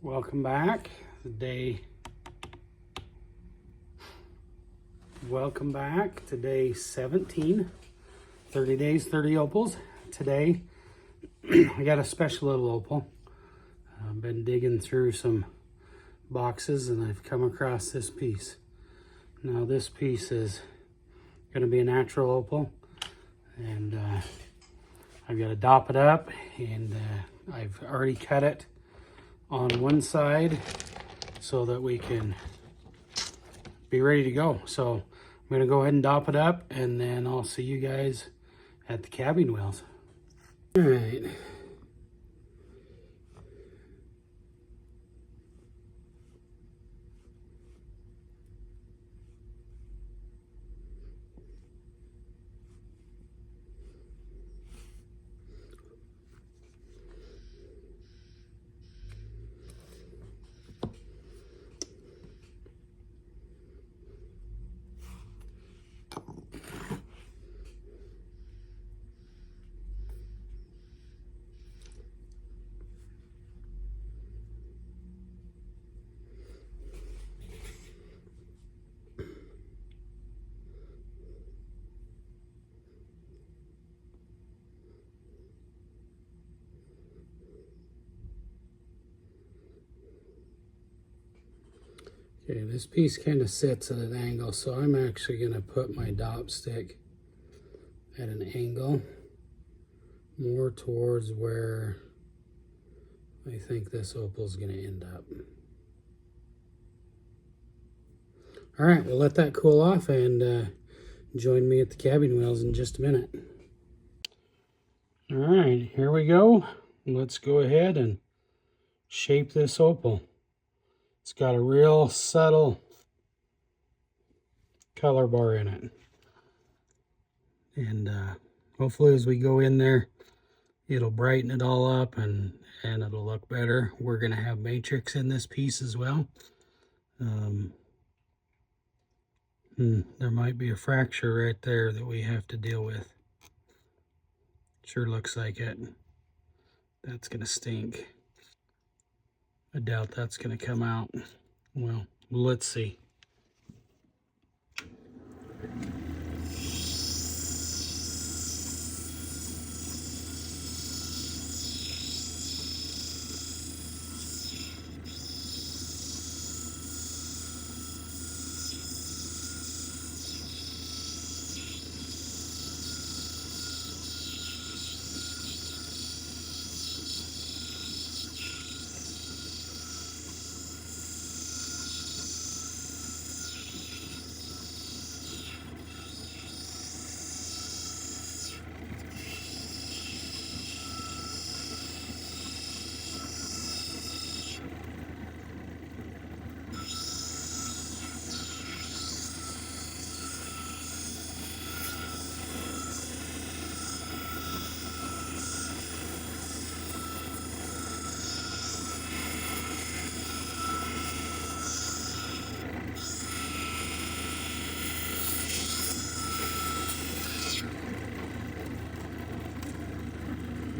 Welcome back. Welcome back to day 17, 30 days, 30 opals. Today, I got a special little opal. I've been digging through some boxes and I've come across this piece. Now this piece is gonna be a natural opal, and I've got to dop it up, and I've already cut it on one side so that we can be ready to go. So I'm gonna go ahead and dop it up, and then I'll see you guys at the cabin wheels. All right. Okay, this piece kind of sits at an angle, so I'm actually going to put my dop stick at an angle more towards where I think this opal is going to end up. All right, we'll let that cool off and join me at the cabin wheels in just a minute. All right, here we go. Let's go ahead and shape this opal. It's got a real subtle color bar in it. And hopefully as we go in there, it'll brighten it all up and it'll look better. We're going to have matrix in this piece as well. There might be a fracture right there that we have to deal with. Sure looks like it. That's going to stink. I doubt that's going to come out. Well, let's see.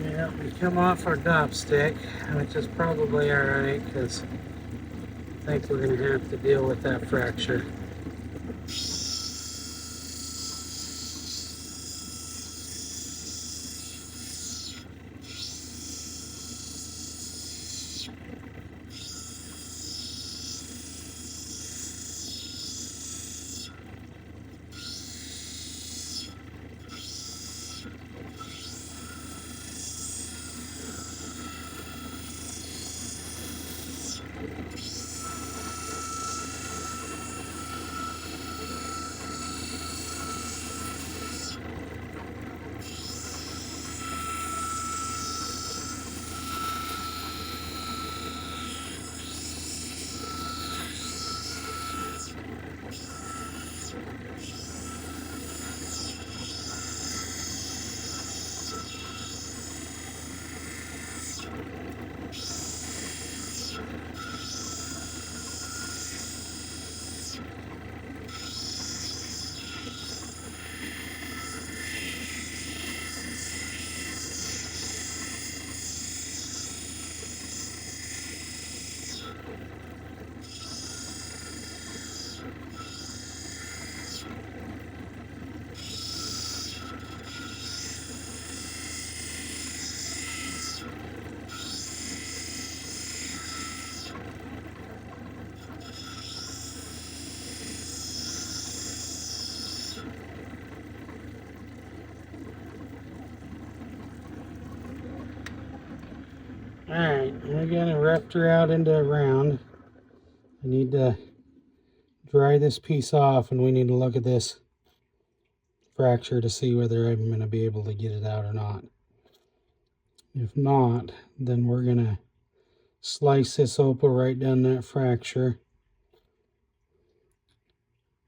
Yeah, we come off our dop stick, which is probably alright, because I think we're going to have to deal with that fracture. Alright, we're gonna roughed her out into a round. I need to dry this piece off, and we need to look at this fracture to see whether I'm gonna be able to get it out or not. If not, then we're gonna slice this opal right down that fracture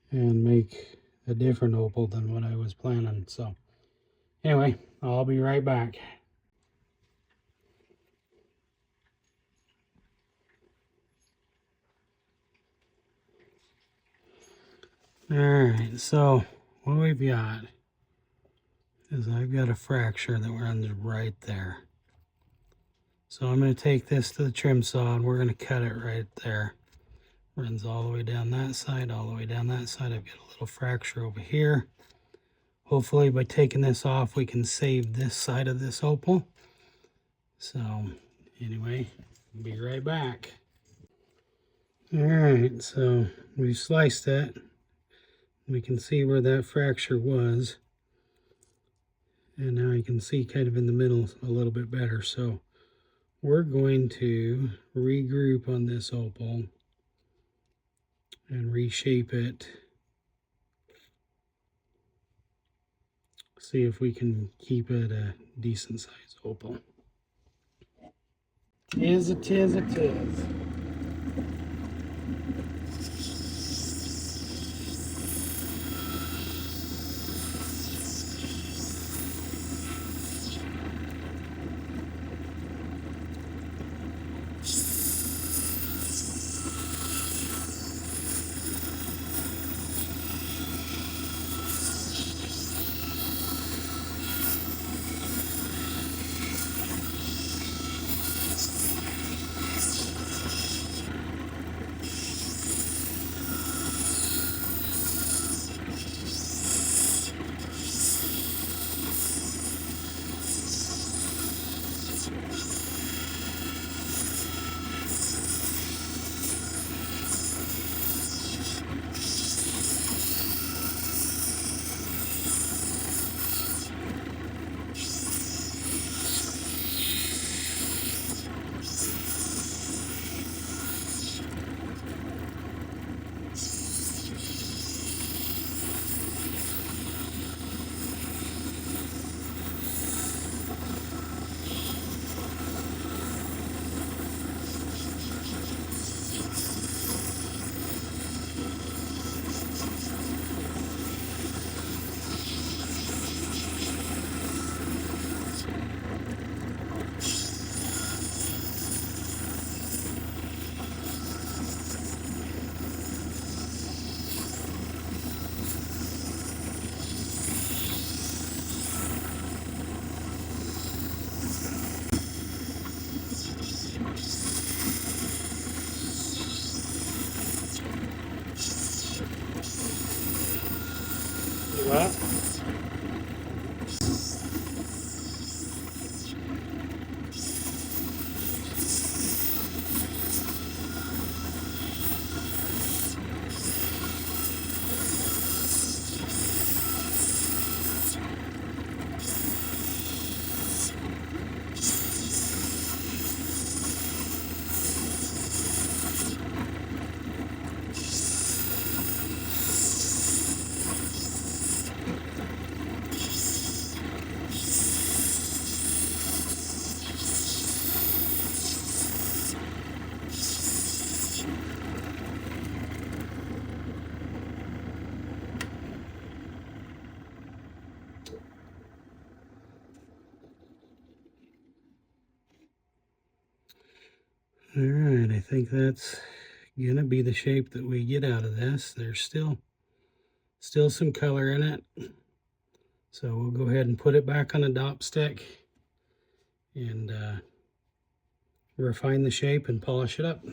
and make a different opal than what I was planning. So anyway, I'll be right back. Alright, so what we've got is I've got a fracture that runs right there. So I'm going to take this to the trim saw and we're going to cut it right there. Runs all the way down that side, all the way down that side. I've got a little fracture over here. Hopefully by taking this off we can save this side of this opal. So anyway, I'll be right back. Alright, so we sliced it. We can see where that fracture was. And now you can see kind of in the middle a little bit better. So we're going to regroup on this opal and reshape it. See if we can keep it a decent size opal. Tis a tis a tis. What? All right, I think that's gonna be the shape that we get out of this. There's still some color in it. So we'll go ahead and put it back on a dop stick and refine the shape and polish it up.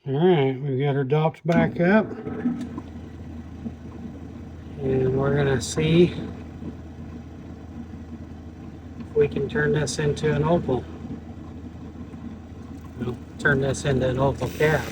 All right, we've got her docked back up. And we're gonna see if we can turn this into an opal. We'll turn this into an opal cab.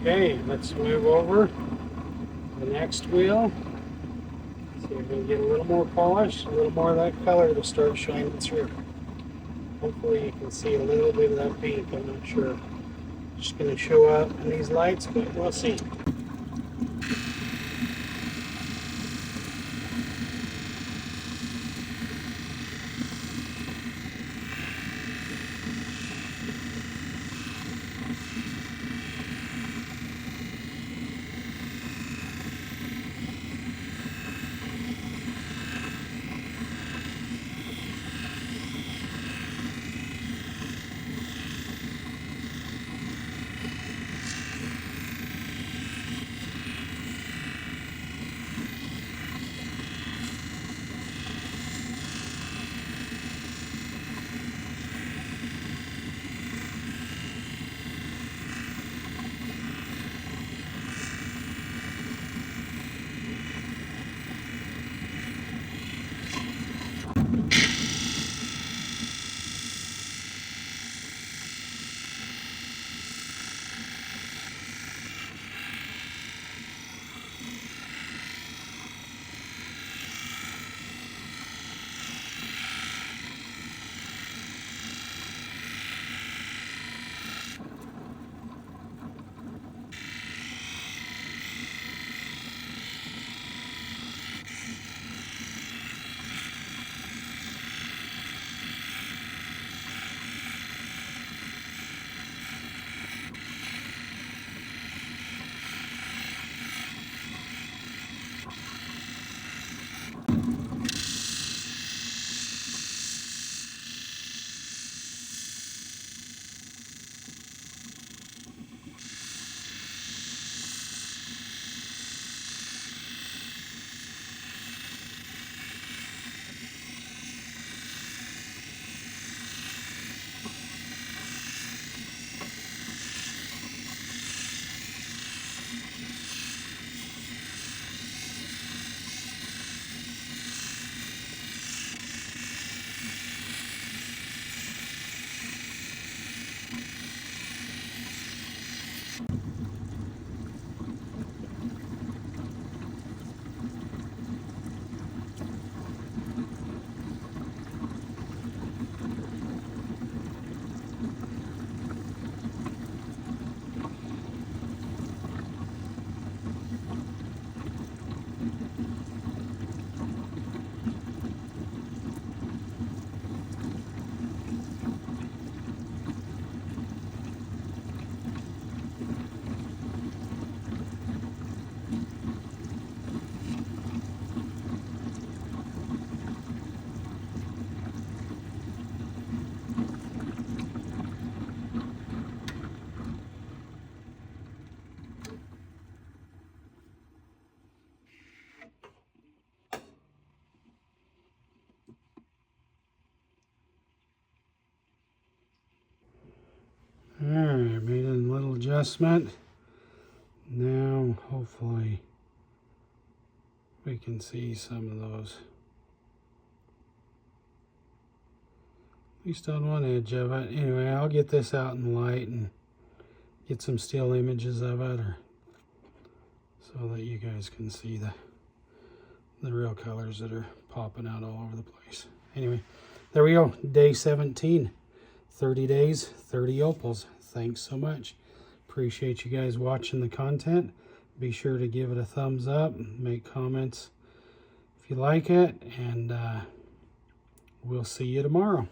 Okay, let's move over to the next wheel. See if we can get a little more polish, a little more of that color to start shining through. Hopefully you can see a little bit of that pink, I'm not sure. Just going to show up in these lights, but we'll see. Alright, made a little adjustment. Now, hopefully, we can see some of those. At least on one edge of it. Anyway, I'll get this out in the light and get some still images of it, or so that you guys can see the real colors that are popping out all over the place. Anyway, there we go. Day 17. 30 days, 30 opals. Thanks so much. Appreciate you guys watching the content. Be sure to give it a thumbs up, make comments if you like it, and we'll see you tomorrow.